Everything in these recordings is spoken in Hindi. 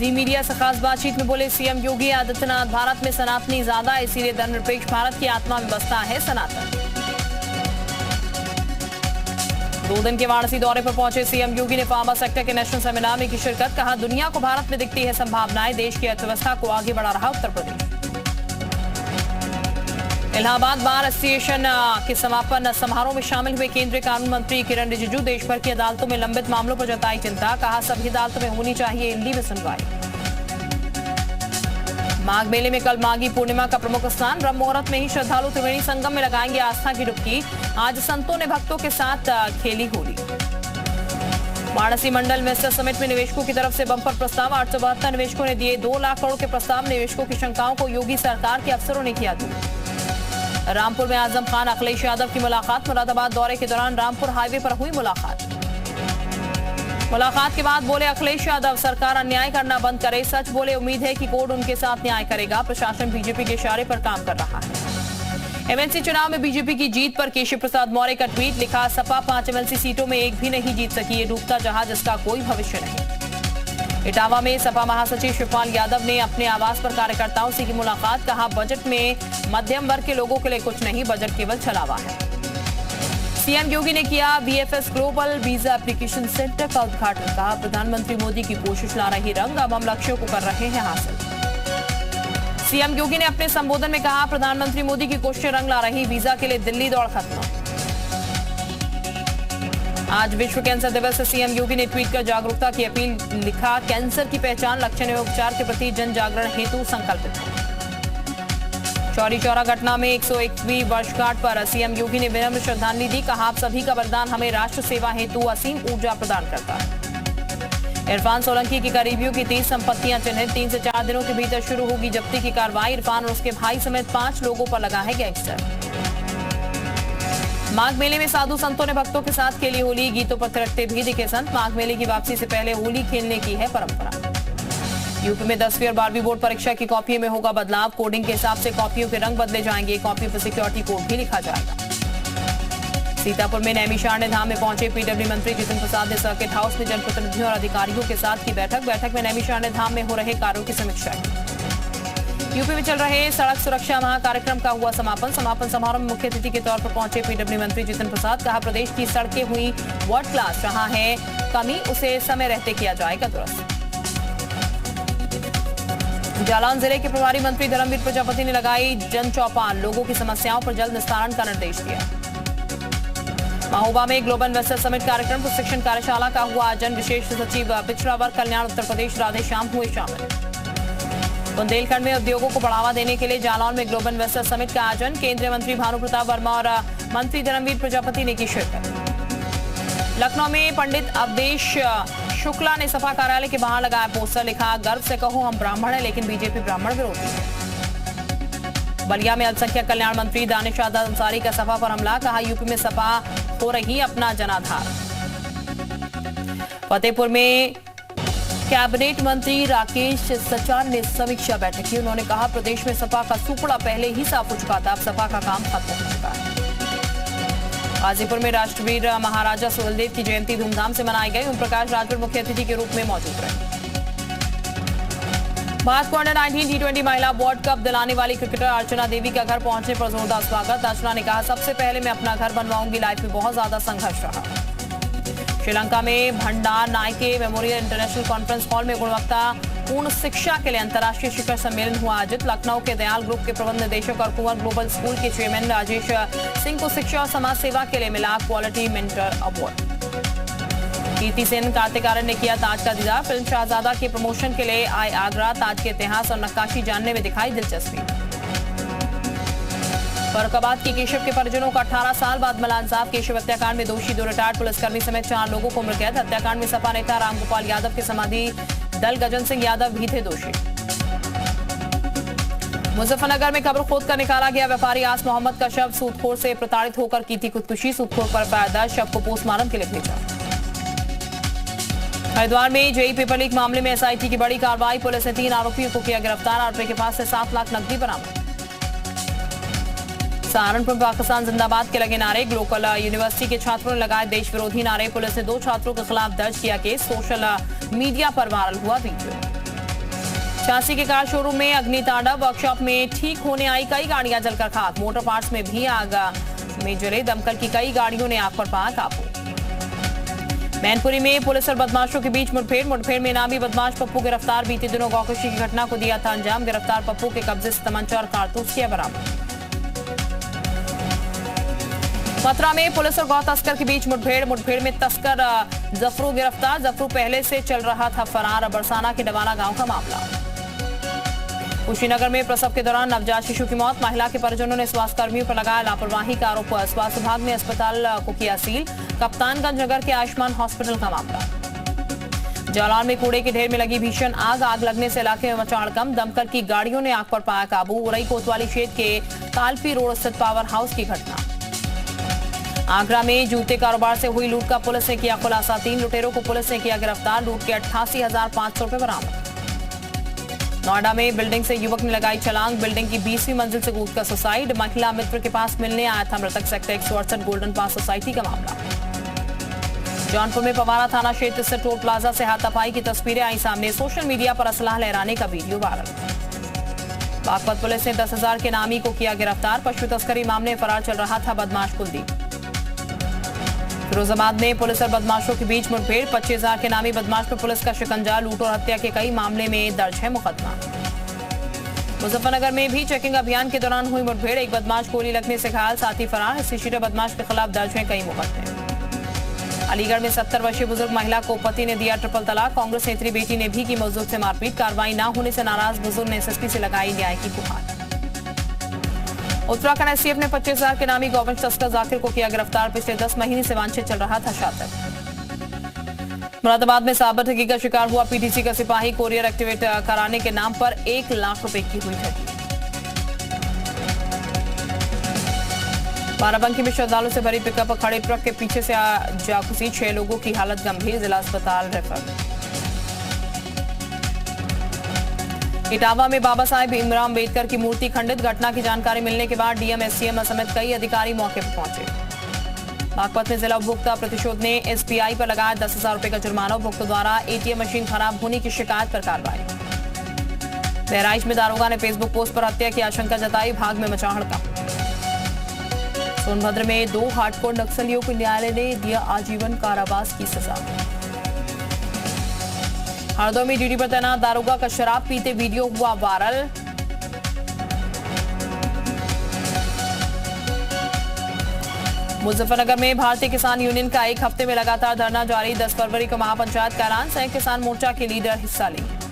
जी मीडिया से खास बातचीत में बोले सीएम योगी आदित्यनाथ, भारत में सनातनी ज्यादा, इसीलिए धर्मनिरपेक्ष भारत की आत्मा में बसता है सनातन। 2 दिन के वाराणसी दौरे पर पहुंचे सीएम योगी ने फार्मा सेक्टर के नेशनल सेमिनार में की शिरकत। कहा, दुनिया को भारत में दिखती है संभावनाएं, देश की अर्थव्यवस्था को आगे बढ़ा रहा उत्तर प्रदेश। इलाहाबाद बार एसोसिएशन के समापन समारोह में शामिल हुए केंद्रीय कानून मंत्री किरण रिजिजू, देश भर की अदालतों में लंबित मामलों पर जताई चिंता। कहा, सभी अदालतों में होनी चाहिए हिंदी में सुनवाई। माघ मेले में कल माघी पूर्णिमा का प्रमुख स्नान, ब्रह्म मुहूर्त में ही श्रद्धालु त्रिवेणी संगम में लगाएंगे आस्था की डुबकी। आज संतों ने भक्तों के साथ खेली होली। वाराणसी मंडल इन्वेस्टर समिट में निवेशकों की तरफ से बंपर प्रस्ताव, 872 निवेशकों ने दिए 2 लाख करोड़ के प्रस्ताव। निवेशकों की शंकाओं को योगी सरकार के अफसरों ने किया दूर। रामपुर में आजम खान अखिलेश यादव की मुलाकात, मुरादाबाद दौरे के दौरान रामपुर हाईवे पर हुई मुलाकात। मुलाकात के बाद बोले अखिलेश यादव, सरकार अन्याय करना बंद करे। सच बोले, उम्मीद है कि कोर्ट उनके साथ न्याय करेगा। प्रशासन बीजेपी के इशारे पर काम कर रहा है। एमएलसी चुनाव में बीजेपी की जीत पर केशव प्रसाद मौर्य का ट्वीट, लिखा, सपा 5 एमएलसी सीटों में एक भी नहीं जीत सकी, ये डूबता जहाज जिसका कोई भविष्य नहीं। इटावा में सपा महासचिव शिवपाल यादव ने अपने आवास पर कार्यकर्ताओं से की मुलाकात। कहा, बजट में मध्यम वर्ग के लोगों के लिए कुछ नहीं, बजट केवल छलावा है। सीएम योगी ने किया BFS global visa application centre का उद्घाटन। कहा, प्रधानमंत्री मोदी की कोशिश ला रही रंग, अब हम लक्ष्यों को कर रहे हैं हासिल। सीएम योगी ने अपने संबोधन में कहा, प्रधानमंत्री मोदी की कोशिश रंग ला रही, वीजा के लिए दिल्ली दौड़ खत्म। आज विश्व कैंसर दिवस है, सीएम योगी ने ट्वीट कर जागरूकता की अपील। लिखा, कैंसर की पहचान, लक्षण एवं उपचार के प्रति जन जागरण हेतु संकल्पित है। चौरी चौरा घटना में 101वीं वर्षगांठ पर सीएम योगी ने विनम्र श्रद्धांजलि दी। कहा, आप सभी का बलिदान हमें राष्ट्र सेवा हेतु असीम ऊर्जा प्रदान करता है। इरफान सोलंकी की करीबियों की 30 संपत्तियां चिन्हित, 3 से 4 दिनों के भीतर शुरू होगी जब्ती की कार्रवाई। इरफान और उसके भाई समेत 5 लोगों पर लगा है गैंगस्टर। माघ मेले में साधु संतों ने भक्तों के साथ खेली होली, गीतों पर थिरकते भी दिखे संत। माघ मेले की वापसी से पहले होली खेलने की है परंपरा। यूपी में 10वीं और 12वीं बोर्ड परीक्षा की कॉपी में होगा बदलाव, कोडिंग के हिसाब से कॉपियों के रंग बदले जाएंगे, कॉपी पर सिक्योरिटी कोड भी लिखा जाएगा। सीतापुर में नैमिषारण्य धाम में पहुंचे पीडब्ल्यू मंत्री जितिन प्रसाद ने सर्किट हाउस में जनप्रतिनिधियों और अधिकारियों के साथ की बैठक में नैमिषारण्य धाम में हो रहे कार्यों की समीक्षा की। यूपी में चल रहे सड़क सुरक्षा माह कार्यक्रम का हुआ समापन समारोह में मुख्य अतिथि के तौर पर पहुंचे पीडब्ल्यू मंत्री जितिन प्रसाद। कहा, प्रदेश की सड़कें हुई वर्ल्ड क्लास, जहां है कमी उसे समय रहते किया जाएगा दुरुस्त। जालौन जिले के प्रभारी मंत्री धर्मवीर प्रजापति ने लगाई जन चौपाल, लोगों की समस्याओं पर जल्द निस्तारण का निर्देश दिया। महोबा में ग्लोबल इन्वेस्टर समिट कार्यक्रम प्रशिक्षण कार्यशाला का हुआ आयोजन, विशेष सचिव पिछड़ा वर्ग कल्याण उत्तर प्रदेश राधेश्याम हुए शामिल। बुंदेलखंड में उद्योगों को बढ़ावा देने के लिए जालौन में ग्लोबल इन्वेस्टर समिट का आयोजन, केंद्रीय मंत्री भानु प्रताप वर्मा और मंत्री धर्मवीर प्रजापति ने की शिरकत। लखनऊ में पंडित अवधेश शुक्ला ने सपा कार्यालय के बाहर लगाया पोस्टर, लिखा, गर्व से कहो हम ब्राह्मण हैं लेकिन बीजेपी ब्राह्मण विरोधी है। बलिया में अल्पसंख्यक कल्याण मंत्री दानिश आजाद अंसारी का सपा पर हमला। कहा, यूपी में सपा हो रही अपना जनाधार। फतेहपुर में कैबिनेट मंत्री राकेश सचान ने समीक्षा बैठक की। उन्होंने कहा, प्रदेश में सपा का सुपड़ा पहले ही साफ हो चुका था, अब सपा का काम खत्म हो चुका है। गाजीपुर में राष्ट्रवीर महाराजा सुहेलदेव की जयंती धूमधाम से मनाई गई। ओम प्रकाश राजभर मुख्य अतिथि के रूप में मौजूद रहे। भारत को अंडर-19 T20 महिला वर्ल्ड कप दिलाने वाली क्रिकेटर अर्चना देवी का घर पहुंचने पर जोरदार स्वागत। अर्चना ने कहा, सबसे पहले मैं अपना घर बनवाऊंगी, लाइफ में बहुत ज्यादा संघर्ष रहा। श्रीलंका में भंडार Nike memorial international conference hall में गुणवत्तापूर्ण शिक्षा के लिए अंतर्राष्ट्रीय शिखर सम्मेलन हुआ आयोजित। लखनऊ के दयाल ग्रुप के प्रबंध निदेशक और कुंवर ग्लोबल स्कूल के चेयरमैन राजेश सिंह को शिक्षा और समाज सेवा के लिए मिला क्वालिटी मेंटर अवार्ड। कीर्ति सेन कार्तिक आर्यन ने किया ताज का दीदार। फिल्म शाहजादा के प्रमोशन के लिए आए आगरा, ताज के इतिहास और नक्काशी जानने में दिखाई दिलचस्पी। फर्रुखाबाद के केशव के परिजनों का 18 साल बाद मिला इंसाफ। केशव हत्याकांड में दोषी 2 रिटायर्ड पुलिसकर्मी समेत 4 लोगों को मिल गया। हत्याकांड में सपा नेता रामगोपाल यादव के समाधि दल गजन सिंह यादव भी थे दोषी। मुजफ्फरनगर में कब्र खोद कर निकाला गया व्यापारी आस मोहम्मद का शव। सूदखोर से प्रताड़ित होकर की थी खुदकुशी, सूदखोर पर एफआईआर दर्ज, शव को पोस्टमार्टम के लिए भेजा। हरिद्वार में जेईई पेपर लीक मामले में एसआईटी की बड़ी कार्रवाई। पुलिस ने 3 आरोपियों को किया गिरफ्तार। आरोपी के पास से 7 लाख नकदी बरामद। सहारनपुर पाकिस्तान जिंदाबाद के लगे नारे। ग्लोबल यूनिवर्सिटी के छात्रों ने लगाए देश विरोधी नारे। पुलिस ने 2 छात्रों के खिलाफ दर्ज किया केस। सोशल मीडिया पर वायरल हुआ वीडियो। 86 के कार शोरूम में अग्नितांडव, वर्कशॉप में ठीक होने आई कई गाड़ियां जलकर खाक। मोटर पार्ट्स में भी आग में जले दमकल की कई गाड़ियों ने आग पर पाया काबू। मैनपुरी में पुलिस और बदमाशों के बीच मुठभेड़ में इनामी बदमाश पप्पू गिरफ्तार। बीते दिनों गौकशी की घटना को दिया था अंजाम। गिरफ्तार पप्पू के कब्जे से तमंचा और कारतूस किया बरामद। मथुरा में पुलिस और गौ तस्कर के बीच मुठभेड़ में तस्कर जफरू गिरफ्तार। जफरू पहले से चल रहा था फरार। बरसाना के डवाला गांव का मामला। कुशीनगर में प्रसव के दौरान नवजात शिशु की मौत। महिला के परिजनों ने स्वास्थ्य कर्मियों पर लगाया लापरवाही का आरोप। स्वास्थ्य विभाग ने अस्पताल को किया सील। कप्तानगंज नगर के आयुष्मान हॉस्पिटल का मामला। जालौन में कूड़े के ढेर में लगी भीषण आग लगने से इलाके में मचा हड़कंप। दमकल की गाड़ियों ने आग पर पाया काबू। उरई कोतवाली क्षेत्र के कालपी रोड स्थित पावर हाउस की घटना। आगरा में जूते कारोबार से हुई लूट का पुलिस ने किया खुलासा। 3 लुटेरों को पुलिस ने किया गिरफ्तार। लूट के 88,500 रुपए बरामद। नोएडा में बिल्डिंग से युवक ने लगाई छलांग। बिल्डिंग की 20वीं मंजिल से कूदकर सुसाइड। महिला मित्र के पास मिलने आया था मृतक। सेक्टर 168 गोल्डन पास सोसाइटी का मामला। जौनपुर में पवारा थाना क्षेत्र से टोल प्लाजा से हाथापाई की तस्वीरें आई सामने। सोशल मीडिया पर असलाह लहराने का वीडियो वायरल। बागपत पुलिस ने 10,000 के नामी को किया गिरफ्तार। पशु तस्करी मामले में फरार चल रहा था बदमाश कुलदीप। फिरोजाबाद में पुलिस और बदमाशों के बीच मुठभेड़। 25,000 के नामी बदमाश पर पुलिस का शिकंजा। लूट और हत्या के कई मामले में दर्ज है मुकदमा। मुजफ्फरनगर में भी चेकिंग अभियान के दौरान हुई मुठभेड़। एक बदमाश गोली लगने से घायल, साथी फरार। इसी शीटर बदमाश के खिलाफ दर्ज है कई मुकदमे। अलीगढ़ में 70 वर्षीय बुजुर्ग महिला को पति ने दिया ट्रिपल तलाक। कांग्रेस नेत्री बेटी ने भी की मजदूर से मारपीट। कार्रवाई न होने से नाराज बुजुर्ग ने एसएसपी से लगाई न्याय की गुहार। उत्तराखंड एसटीएफ ने 25,000 के नामी गौवंश तस्कर जाकिर को किया गिरफ्तार। पिछले 10 महीने से वांछित चल रहा था शातिर। मुरादाबाद में साइबर ठगी का शिकार हुआ पीटीसी का सिपाही। कोरियर एक्टिवेट कराने के नाम पर 1 लाख रुपए की हुई ठगी। बाराबंकी में श्रद्धालुओं से भरी पिकअप खड़े ट्रक के पीछे से जा घुसी। 6 लोगों की हालत गंभीर, जिला अस्पताल रेफर। इटावा में बाबा साहेब भीमराव अम्बेडकर की मूर्ति खंडित। घटना की जानकारी मिलने के बाद डीएम एसडीएम समेत कई अधिकारी मौके पर पहुंचे। बागपत में जिला उपभोक्ता प्रतिशोध ने एसबीआई पर लगाया 10,000 रुपए का जुर्माना। उपभोक्ता द्वारा एटीएम मशीन खराब होने की शिकायत पर कार्रवाई। बहराइच में दारोगा ने फेसबुक पोस्ट पर हत्या की आशंका जताई। भाग में मचा हड़कंप। सोनभद्र में 2 हार्डकोर नक्सलियों को न्यायालय ने दिया आजीवन कारावास की सजा। हरदोई में ड्यूटी पर तैनात दारोगा का शराब पीते वीडियो हुआ वायरल। मुजफ्फरनगर में भारतीय किसान यूनियन का 1 हफ्ते में लगातार धरना जारी। 10 फरवरी को महापंचायत का ऐलान। संयुक्त किसान मोर्चा के लीडर हिस्सा लेंगे।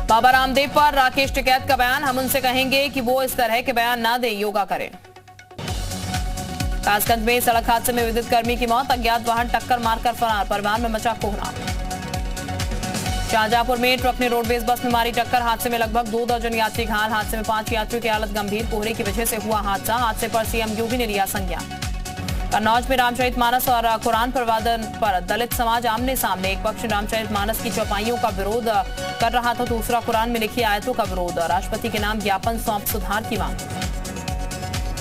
बाबा रामदेव पर राकेश टिकैत का बयान। हम उनसे कहेंगे कि वो इस तरह के बयान ना दे, योगा करें। कासगंज में सड़क हादसे में विद्युत कर्मी की मौत। अज्ञात वाहन टक्कर मारकर फरार। परिवहन में मचा कोहराम। शाहजहांपुर में ट्रक ने रोडवेज बस में मारी टक्कर। हादसे में लगभग 2 दर्जन यात्री घायल। हादसे में 5 यात्रियों की हालत गंभीर। कोहरे की वजह से हुआ हादसा। हादसे पर सीएम योगी ने लिया संज्ञान। कन्नौज में रामचरितमानस और कुरान पर वादन पर दलित समाज आमने सामने। एक पक्ष रामचरितमानस की चौपाइयों का विरोध कर रहा था, दूसरा कुरान में लिखी आयतों का विरोध। राष्ट्रपति के नाम ज्ञापन सौंप सुधार की मांग।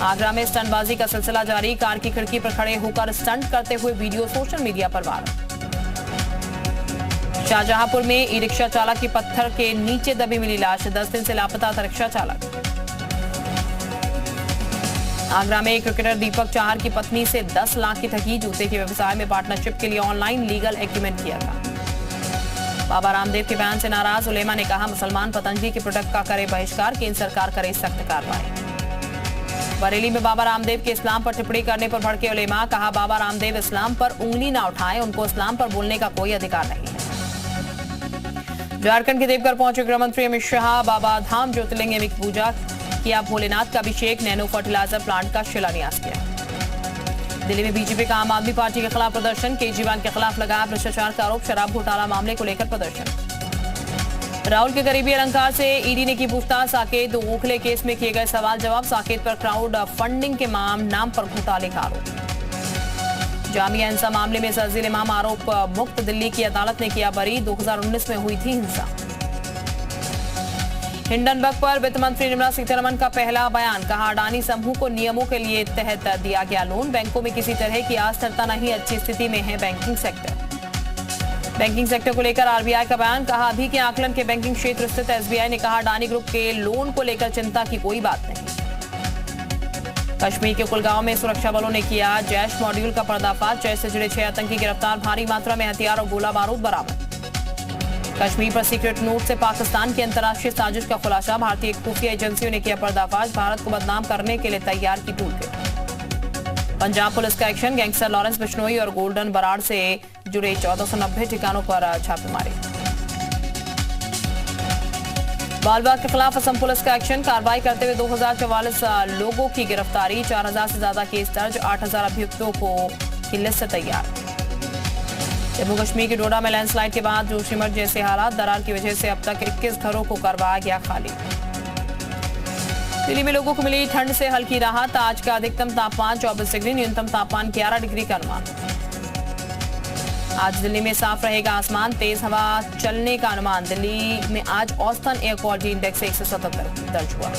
आगरा में स्टंटबाजी का सिलसिला जारी। कार की खिड़की पर खड़े होकर स्टंट करते हुए वीडियो सोशल मीडिया पर वायरल। शाहजहांपुर में ई रिक्शा चालक की पत्थर के नीचे दबी मिली लाश। 10 दिन से लापता था रिक्शा चालक। आगरा में क्रिकेटर दीपक चाहर की पत्नी से 10 लाख की ठगी। जूते के व्यवसाय में पार्टनरशिप के लिए ऑनलाइन लीगल एग्रीमेंट किया था। बाबा रामदेव के बयान से नाराज उलेमा ने कहा, मुसलमान पतंजलि के प्रोडक्ट का करे बहिष्कार। केंद्र सरकार करे सख्त कार्रवाई। बरेली में बाबा रामदेव के इस्लाम पर टिप्पणी करने पर भड़के उलेमा। कहा, बाबा रामदेव इस्लाम पर उंगली ना उठाएं, उनको इस्लाम पर बोलने का कोई अधिकार नहीं है। झारखंड के देवघर पहुंचे गृह मंत्री अमित शाह। बाबा धाम ज्योतिर्लिंग की पूजा किया। भोलेनाथ का अभिषेक। नैनो फर्टिलाइजर प्लांट का शिलान्यास किया। दिल्ली में बीजेपी का आम आदमी पार्टी के खिलाफ प्रदर्शन। केजरीवाल के खिलाफ लगाया भ्रष्टाचार का आरोप। शराब घोटाला मामले को लेकर प्रदर्शन। राहुल के करीबी अलंकार से ईडी ने की पूछताछ। साकेत गोखले केस में किए गए सवाल जवाब। साकेत पर क्राउड फंडिंग के नाम पर घोटाले का आरोप। जामिया हिंसा मामले में सजील इमाम आरोप मुक्त। दिल्ली की अदालत ने किया बरी। 2019 में हुई थी हिंसा। हिंडनबर्ग पर वित्त मंत्री निर्मला सीतारमण का पहला बयान। कहा, अडानी समूह को नियमों के लिए तहत दिया गया लोन। बैंकों में किसी तरह की अस्थिरता नहीं, अच्छी स्थिति में है बैंकिंग सेक्टर। बैंकिंग सेक्टर को लेकर आरबीआई का बयान, कहा अभी के आकलन के बैंकिंग क्षेत्र स्थित एसबीआई ने कहा अडानी ग्रुप के लोन को लेकर चिंता की कोई बात नहीं। कश्मीर के कुलगांव में सुरक्षा बलों ने किया जैश मॉड्यूल का पर्दाफाश, जैश से जुड़े 6 आतंकी गिरफ्तार, भारी मात्रा में हथियार और गोला बारूद बरामद। कश्मीर पर सीक्रेट नोट से पाकिस्तान की अंतर्राष्ट्रीय साजिश का खुलासा, भारतीय खुफिया एजेंसियों ने किया पर्दाफाश, भारत को बदनाम करने के लिए तैयार की टूल किट। पंजाब पुलिस का एक्शन, गैंगस्टर लॉरेंस बिश्नोई और गोल्डन बराड़ से जुड़े 1490 ठिकानों पर छापेमारी। बालबाग के खिलाफ असम पुलिस का एक्शन, कार्रवाई करते हुए 2044 लोगों की गिरफ्तारी, 4000 से ज्यादा केस दर्ज, 8000 अभियुक्तों की लिस्ट तैयार। जम्मू कश्मीर के डोडा में लैंडस्लाइड के बाद जोशीमठ जैसे हालात, दरार की वजह से अब तक 21 घरों को करवाया गया खाली। दिल्ली में लोगों को मिली ठंड से हल्की राहत, आज का अधिकतम तापमान 24 डिग्री, न्यूनतम तापमान 11 डिग्री का अनुमान। आज दिल्ली में साफ रहेगा आसमान, तेज हवा चलने का अनुमान। दिल्ली में आज औसतन एयर क्वालिटी इंडेक्स 177 दर्ज हुआ।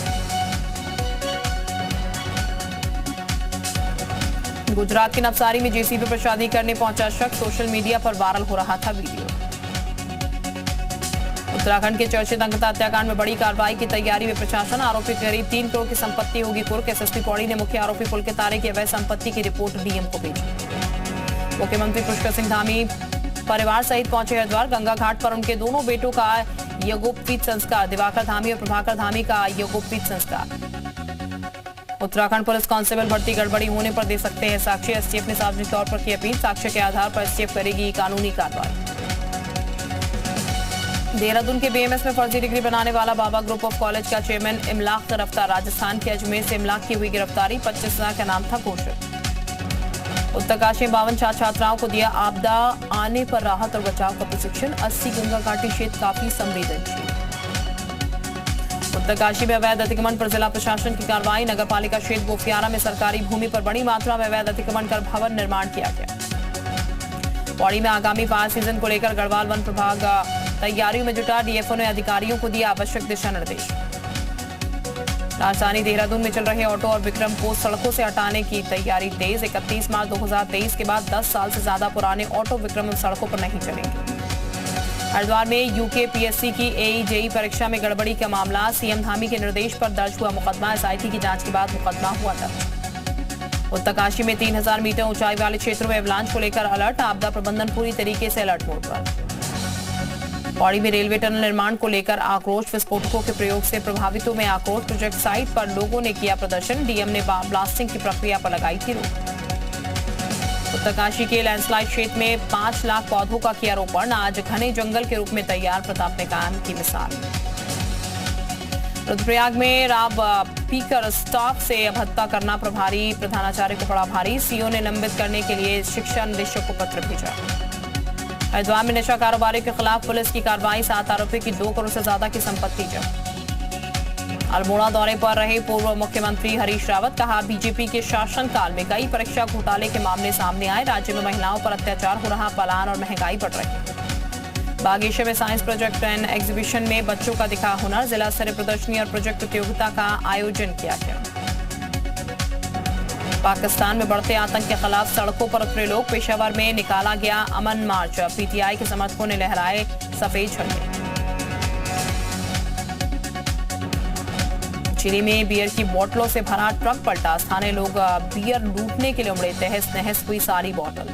गुजरात के नवसारी में जेसीबी पर शादी करने पहुंचा शख्स, सोशल मीडिया पर वायरल हो रहा था वीडियो। उत्तराखंड के चर्चित अंकिता हत्याकांड में बड़ी कार्रवाई की तैयारी में प्रशासन, आरोपी करीब 3 करोड़ की संपत्ति होगी कुर्क। एसएसपी पौड़ी ने मुख्य आरोपी पुलकित तारे की अवैध संपत्ति की रिपोर्ट डीएम को भेजी। मुख्यमंत्री पुष्कर सिंह धामी परिवार सहित पहुंचे हरिद्वार, गंगा घाट पर उनके दोनों बेटों का यज्ञोपवीत संस्कार, दिवाकर धामी और प्रभाकर धामी का यज्ञोपवीत संस्कार। उत्तराखंड पुलिस कांस्टेबल भर्ती गड़बड़ी होने पर दे सकते हैं साक्ष्य, एसटीएफ ने सार्वजनिक तौर पर की अपील, साक्ष्य के आधार पर एसटीएफ करेगी कानूनी कार्रवाई। देहरादून के बीएमएस में फर्जी डिग्री बनाने वाला बाबा ग्रुप ऑफ कॉलेज का चेयरमैन इमलाक गिरफ्तार, राजस्थान के अजमेर से इमलाक की हुई गिरफ्तारी, 25,000 का नाम था घोषित। उत्तरकाशी में 52 छात्र छात्राओं को दिया आपदा आने पर राहत और बचाव का प्रशिक्षण, 80 गंगा घाटी क्षेत्र काफी संवेदनशील। उत्तरकाशी में अवैध अतिक्रमण पर जिला प्रशासन की कार्रवाई, नगर पालिका क्षेत्र गोफियारा में सरकारी भूमि पर बड़ी मात्रा में अवैध अतिक्रमण कर भवन निर्माण किया गया। पौड़ी में आगामी फायर सीजन को लेकर गढ़वाल वन विभाग तैयारियों में जुटा, डीएफओ ने अधिकारियों को दिया आवश्यक दिशा निर्देश। राजधानी देहरादून में चल रहे ऑटो और विक्रम को सड़कों से हटाने की तैयारी तेज, 31 मार्च 2023 के बाद 10 साल से ज्यादा पुराने ऑटो विक्रम सड़कों पर नहीं चलेंगे। हरिद्वार में यूकेपीएससी की एईजेई परीक्षा में गड़बड़ी का मामला, सीएम धामी के निर्देश पर दर्ज हुआ मुकदमा, एसआईटी की जांच के बाद मुकदमा हुआ दर्ज। उत्तरकाशी में 3000 मीटर ऊंचाई वाले क्षेत्रों में एवलांच को लेकर अलर्ट, आपदा प्रबंधन पूरी तरीके से अलर्ट मोड पर। पौड़ी में रेलवे टनल निर्माण को लेकर आक्रोश, विस्फोटकों के प्रयोग से प्रभावितों में आक्रोश, प्रोजेक्ट साइट पर लोगों ने किया प्रदर्शन, डीएम ने ब्लास्टिंग की प्रक्रिया पर लगाई थी रोक। उत्तरकाशी के लैंडस्लाइड क्षेत्र में 5 लाख पौधों का किया रोपण, आज घने जंगल के रूप में तैयार, प्रताप ने कायम की मिसाल। रुद्रप्रयाग में राव पीकर स्टाफ से अब हत्या करना प्रभारी प्रधानाचार्य को पड़ा भारी, सीओ ने निलंबित करने के लिए शिक्षा निदेशक को पत्र भेजा। हरिद्वार में नशा कारोबारियों के खिलाफ पुलिस की कार्रवाई, 7 आरोपियों की 2 करोड़ से ज्यादा की संपत्ति जब्त। अल्मोड़ा दौरे पर रहे पूर्व मुख्यमंत्री हरीश रावत, कहा बीजेपी के शासनकाल में कई परीक्षा घोटाले के मामले सामने आए, राज्य में महिलाओं पर अत्याचार हो रहा, पलायन और महंगाई बढ़ रही। बागेश्वर में साइंस प्रोजेक्ट एंड एग्जीबिशन में बच्चों का दिखा हुनर, जिला स्तरीय प्रदर्शनी और प्रोजेक्ट प्रतियोगिता का आयोजन किया गया। पाकिस्तान में बढ़ते आतंक के खिलाफ सड़कों पर उतरे लोग, पेशावर में निकाला गया अमन मार्च, पीटीआई के समर्थकों ने लहराए सफेद झंडे। चिली में बियर की बोतलों से भरा ट्रक पलटा, स्थानीय लोग बियर लूटने के लिए उमड़े, तहस नहस हुई सारी बोतल।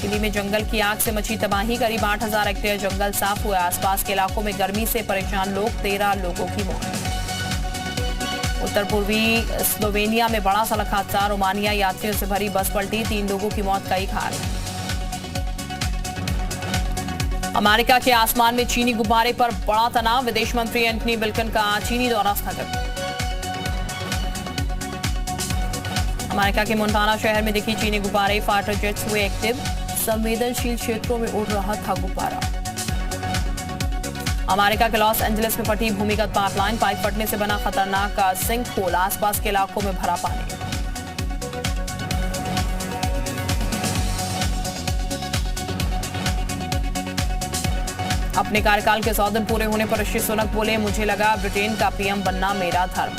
चिली में जंगल की आग से मची तबाही, करीब 8000 हेक्टेयर जंगल साफ हुआ, आसपास के इलाकों में गर्मी से परेशान लोग, 13 लोगों की मौत। उत्तर पूर्वी स्लोवेनिया में बड़ा सड़क हादसा, रोमानिया यात्रियों से भरी बस पलटी, 3 लोगों की मौत, कई घायल। अमेरिका के आसमान में चीनी गुब्बारे पर बड़ा तनाव, विदेश मंत्री एंटनी ब्लिंकन का चीनी दौरा स्थगित। अमेरिका के मोंटाना शहर में दिखी चीनी गुब्बारे, फाइटर जेट्स हुए एक्टिव, संवेदनशील क्षेत्रों में उड़ रहा था गुब्बारा। अमेरिका के लॉस एंजलिस में फटी भूमिगत पाइपलाइन, पाइप फटने से बना खतरनाक सिंक होल, आसपास के इलाकों में भरा पानी। अपने कार्यकाल के 100 दिन पूरे होने पर ऋषि सुनक बोले, मुझे लगा ब्रिटेन का पीएम बनना मेरा धर्म।